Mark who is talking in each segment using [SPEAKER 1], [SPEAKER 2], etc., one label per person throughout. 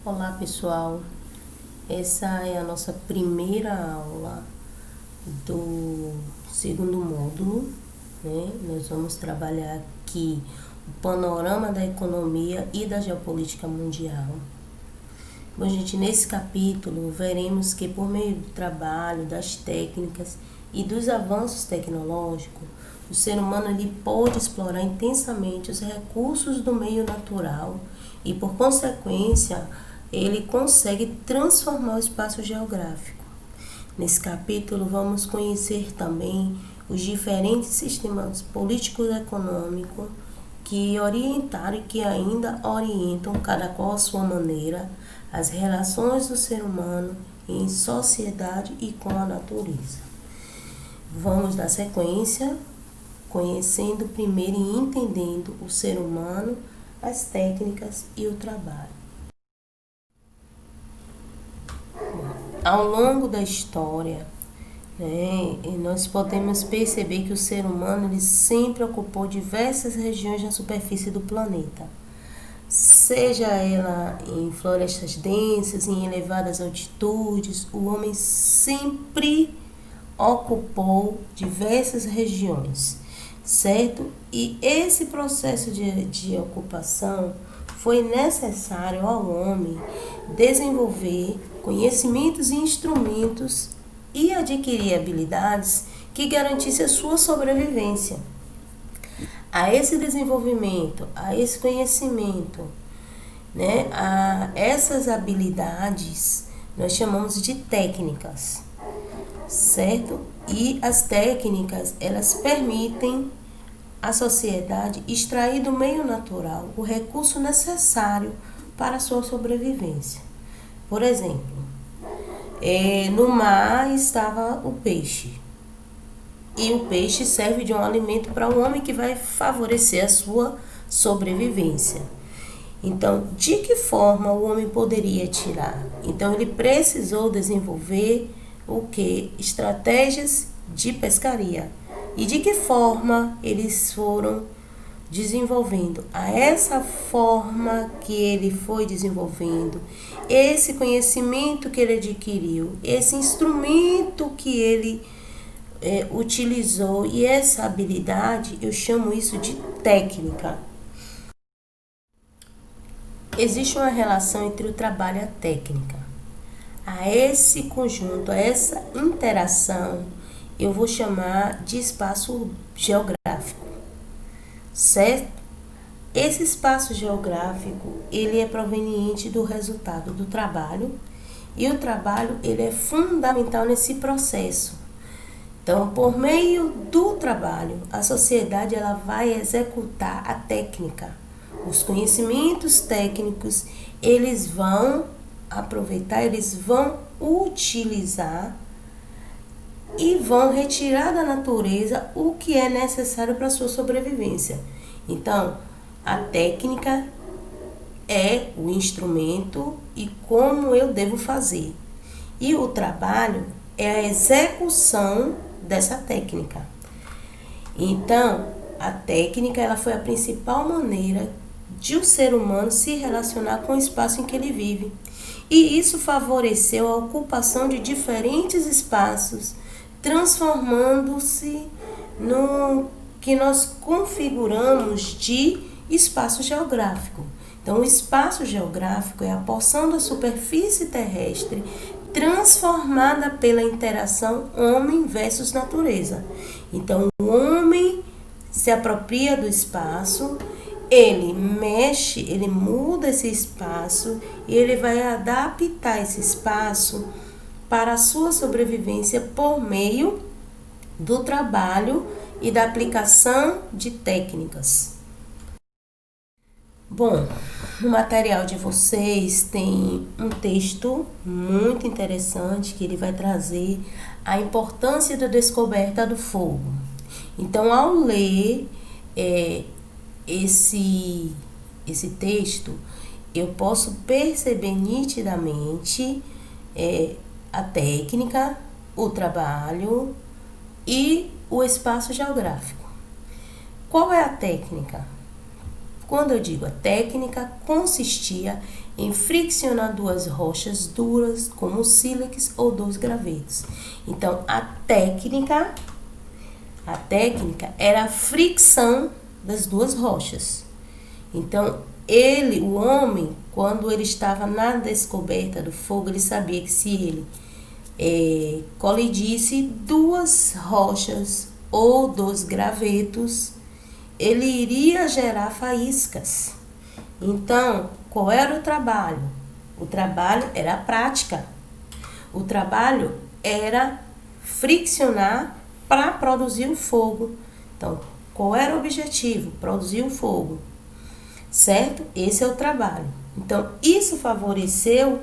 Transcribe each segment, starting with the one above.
[SPEAKER 1] Olá pessoal, essa é a nossa primeira aula do segundo módulo, né? Nós vamos trabalhar aqui o panorama da economia e da geopolítica mundial. Bom, gente, nesse capítulo veremos que por meio do trabalho, das técnicas e dos avanços tecnológicos, o ser humano ele pode explorar intensamente os recursos do meio natural e, por consequência, ele consegue transformar o espaço geográfico. Nesse capítulo, vamos conhecer também os diferentes sistemas políticos e econômicos que orientaram e que ainda orientam, cada qual à sua maneira, as relações do ser humano em sociedade e com a natureza. Vamos dar sequência, conhecendo primeiro e entendendo o ser humano, as técnicas e o trabalho. Ao longo da história, nós podemos perceber que o ser humano ele sempre ocupou diversas regiões da superfície do planeta, seja ela em florestas densas, em elevadas altitudes, o homem sempre ocupou diversas regiões, certo? E esse processo de ocupação foi necessário ao homem desenvolver conhecimentos e instrumentos e adquirir habilidades que garantissem a sua sobrevivência. A esse desenvolvimento, a esse conhecimento, a essas habilidades, nós chamamos de técnicas, certo? E as técnicas, elas permitem à sociedade extrair do meio natural o recurso necessário para a sua sobrevivência. Por exemplo, no mar estava o peixe. E o peixe serve de um alimento para o homem que vai favorecer a sua sobrevivência. Então, de que forma o homem poderia tirar? Então, ele precisou desenvolver o que? Estratégias de pescaria. E de que forma eles foram desenvolvendo? A essa forma que ele foi desenvolvendo, esse conhecimento que ele adquiriu, esse instrumento que ele utilizou e essa habilidade, eu chamo isso de técnica. Existe uma relação entre o trabalho e a técnica. A esse conjunto, a essa interação, eu vou chamar de espaço geográfico, certo? Esse espaço geográfico, ele é proveniente do resultado do trabalho e o trabalho, ele é fundamental nesse processo. Então, por meio do trabalho, a sociedade ela vai executar a técnica. Os conhecimentos técnicos, eles vão aproveitar, eles vão utilizar e vão retirar da natureza o que é necessário para a sua sobrevivência. Então, a técnica é o instrumento e como eu devo fazer. E o trabalho é a execução dessa técnica. Então, a técnica ela foi a principal maneira de o ser humano se relacionar com o espaço em que ele vive. E isso favoreceu a ocupação de diferentes espaços, transformando-se no que nós configuramos de espaço geográfico. Então, o espaço geográfico é a porção da superfície terrestre transformada pela interação homem versus natureza. Então, o homem se apropria do espaço, ele mexe, ele muda esse espaço e ele vai adaptar esse espaço para a sua sobrevivência por meio do trabalho e da aplicação de técnicas. Bom, no material de vocês tem um texto muito interessante que ele vai trazer a importância da descoberta do fogo. Então, ao ler esse texto, eu posso perceber nitidamente a técnica, o trabalho e o espaço geográfico. Qual é a técnica? Quando eu digo a técnica, consistia em friccionar duas rochas duras, como o sílex ou dois gravetos. Então, a técnica era a fricção das duas rochas. Então, o homem, quando ele estava na descoberta do fogo, ele sabia que se ele colidisse duas rochas ou dois gravetos, ele iria gerar faíscas. Então, qual era o trabalho? O trabalho era a prática. O trabalho era friccionar para produzir o fogo. Então, qual era o objetivo? Produzir o fogo. Certo? Esse é o trabalho. Então, isso favoreceu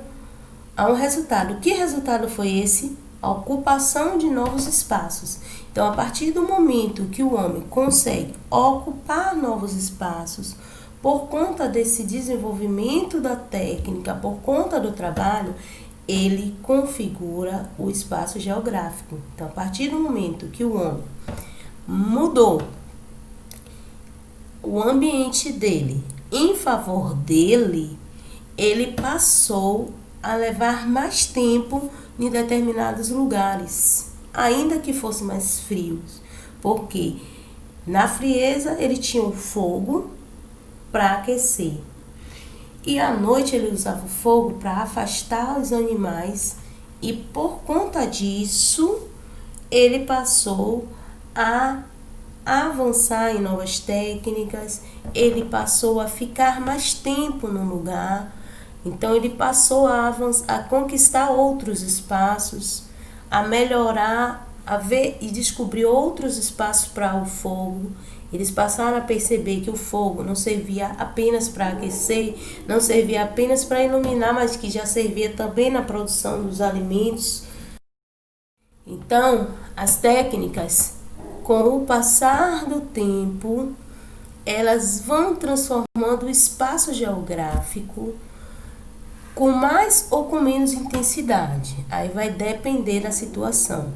[SPEAKER 1] a um resultado. Que resultado foi esse? A ocupação de novos espaços. Então, a partir do momento que o homem consegue ocupar novos espaços, por conta desse desenvolvimento da técnica, por conta do trabalho, ele configura o espaço geográfico. Então, a partir do momento que o homem mudou o ambiente dele em favor dele, ele passou a levar mais tempo em determinados lugares, ainda que fossem mais frios, porque na frieza ele tinha o fogo para aquecer, e à noite ele usava o fogo para afastar os animais, e por conta disso ele passou a avançar em novas técnicas, ele passou a ficar mais tempo no lugar, então ele passou a conquistar outros espaços, a melhorar, a ver e descobrir outros espaços para o fogo. Eles passaram a perceber que o fogo não servia apenas para aquecer, não servia apenas para iluminar, mas que já servia também na produção dos alimentos. Então, as técnicas, com o passar do tempo, elas vão transformando o espaço geográfico com mais ou com menos intensidade. Aí vai depender da situação.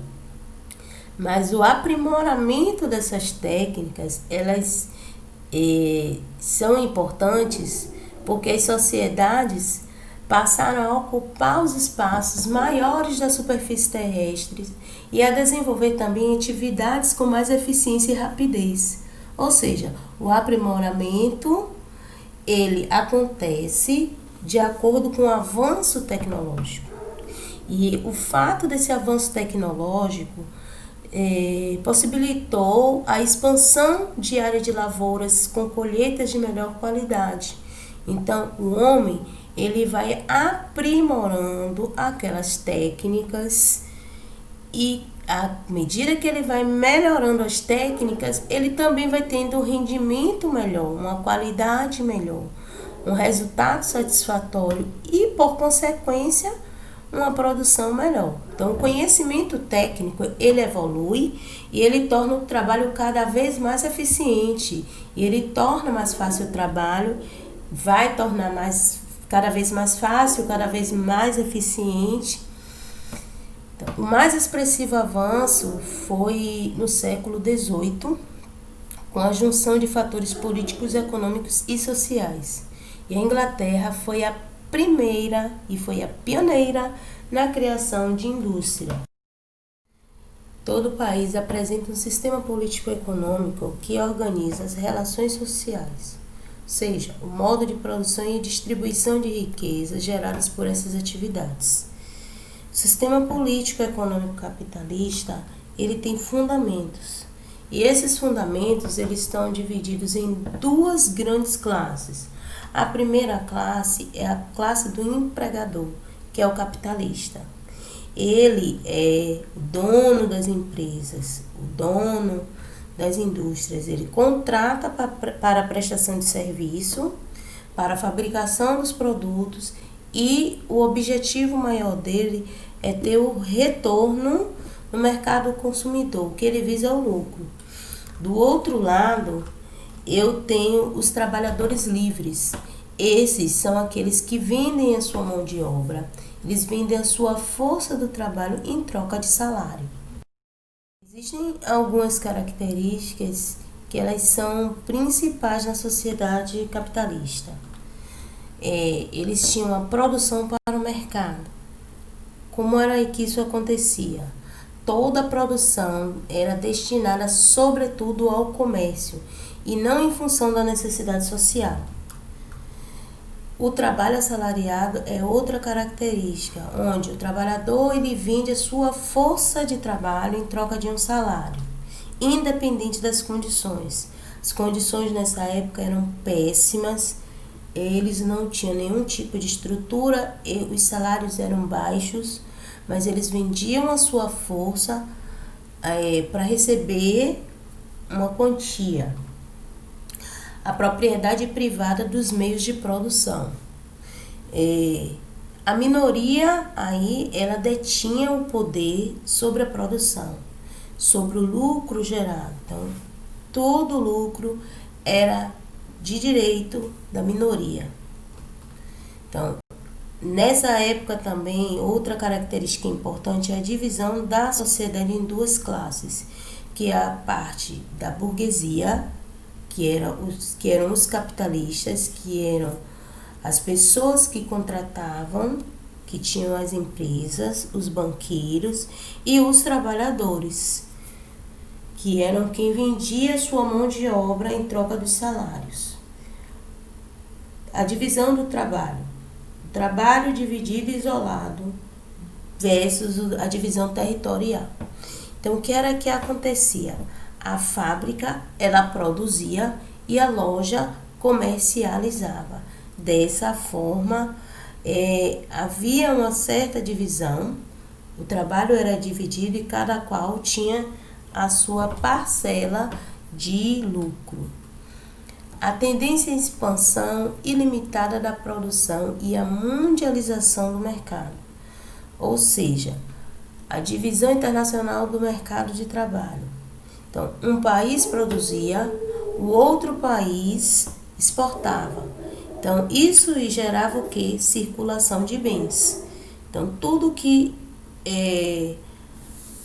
[SPEAKER 1] Mas o aprimoramento dessas técnicas, elas são importantes porque as sociedades passaram a ocupar os espaços maiores da superfície terrestre e a desenvolver também atividades com mais eficiência e rapidez. Ou seja, o aprimoramento, ele acontece de acordo com o avanço tecnológico. E o fato desse avanço tecnológico possibilitou a expansão de área de lavouras com colheitas de melhor qualidade. Então, o homem, ele vai aprimorando aquelas técnicas e à medida que ele vai melhorando as técnicas, ele também vai tendo um rendimento melhor, uma qualidade melhor, um resultado satisfatório e, por consequência, uma produção melhor. Então, o conhecimento técnico, ele evolui e ele torna o trabalho cada vez mais eficiente. E ele torna mais fácil o trabalho, vai tornar cada vez mais fácil, cada vez mais eficiente. Então, o mais expressivo avanço foi no século XVIII, com a junção de fatores políticos, econômicos e sociais. E a Inglaterra foi a primeira e foi a pioneira na criação de indústria. Todo o país apresenta um sistema político-econômico que organiza as relações sociais, ou seja, o modo de produção e distribuição de riquezas geradas por essas atividades. O sistema político-econômico capitalista, ele tem fundamentos, e esses fundamentos eles estão divididos em duas grandes classes. A primeira classe é a classe do empregador, que é o capitalista. Ele é o dono das empresas, o dono das indústrias. Ele contrata para a prestação de serviço, para a fabricação dos produtos, e o objetivo maior dele é ter o retorno no mercado consumidor, que ele visa o lucro. Do outro lado, eu tenho os trabalhadores livres. Esses são aqueles que vendem a sua mão de obra. Eles vendem a sua força do trabalho em troca de salário. Existem algumas características que elas são principais na sociedade capitalista. eles tinham a produção para o mercado. Como era que isso acontecia? Toda a produção era destinada sobretudo ao comércio e não em função da necessidade social. O trabalho assalariado é outra característica, onde o trabalhador ele vende a sua força de trabalho em troca de um salário, independente das condições. As condições nessa época eram péssimas, eles não tinham nenhum tipo de estrutura, os salários eram baixos, mas eles vendiam a sua força para receber uma quantia. A propriedade privada dos meios de produção. A minoria aí, ela detinha o poder sobre a produção, sobre o lucro gerado. Então, todo lucro era de direito da minoria. Então, nessa época também, outra característica importante é a divisão da sociedade em duas classes, que é a parte da burguesia, que eram os capitalistas, que eram as pessoas que contratavam, que tinham as empresas, os banqueiros e os trabalhadores, que eram quem vendia sua mão de obra em troca dos salários. A divisão do trabalho. O trabalho dividido e isolado versus a divisão territorial. Então, o que era que acontecia? A fábrica, ela produzia e a loja comercializava. Dessa forma, havia uma certa divisão, o trabalho era dividido e cada qual tinha a sua parcela de lucro. A tendência à expansão ilimitada da produção e a mundialização do mercado, ou seja, a divisão internacional do mercado de trabalho. Então, um país produzia, o outro país exportava. Então, isso gerava o quê? Circulação de bens. Então, tudo que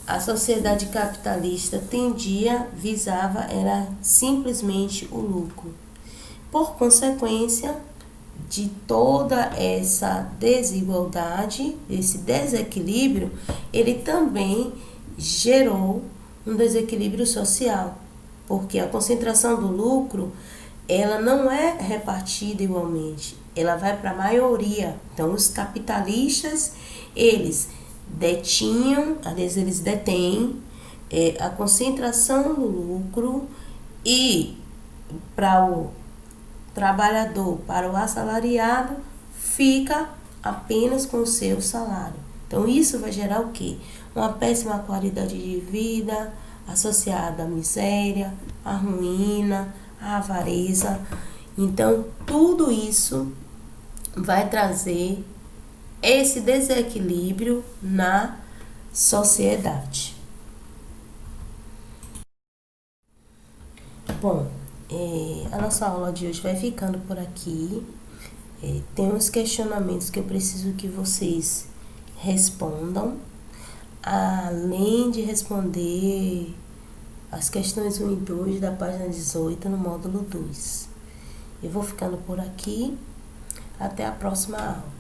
[SPEAKER 1] a sociedade capitalista visava era simplesmente o lucro. Por consequência de toda essa desigualdade, esse desequilíbrio, ele também gerou um desequilíbrio social, porque a concentração do lucro, ela não é repartida igualmente, ela vai para a maioria. Então, os capitalistas, eles detinham, às vezes eles detêm a concentração do lucro e para o trabalhador, para o assalariado, fica apenas com o seu salário. Então, isso vai gerar o quê? Uma péssima qualidade de vida, associada à miséria, à ruína, à avareza. Então, tudo isso vai trazer esse desequilíbrio na sociedade. Bom, a nossa aula de hoje vai ficando por aqui. Tem uns questionamentos que eu preciso que vocês respondam, além de responder as questões 1 e 2 da página 18 no módulo 2. Eu vou ficando por aqui. Até a próxima aula.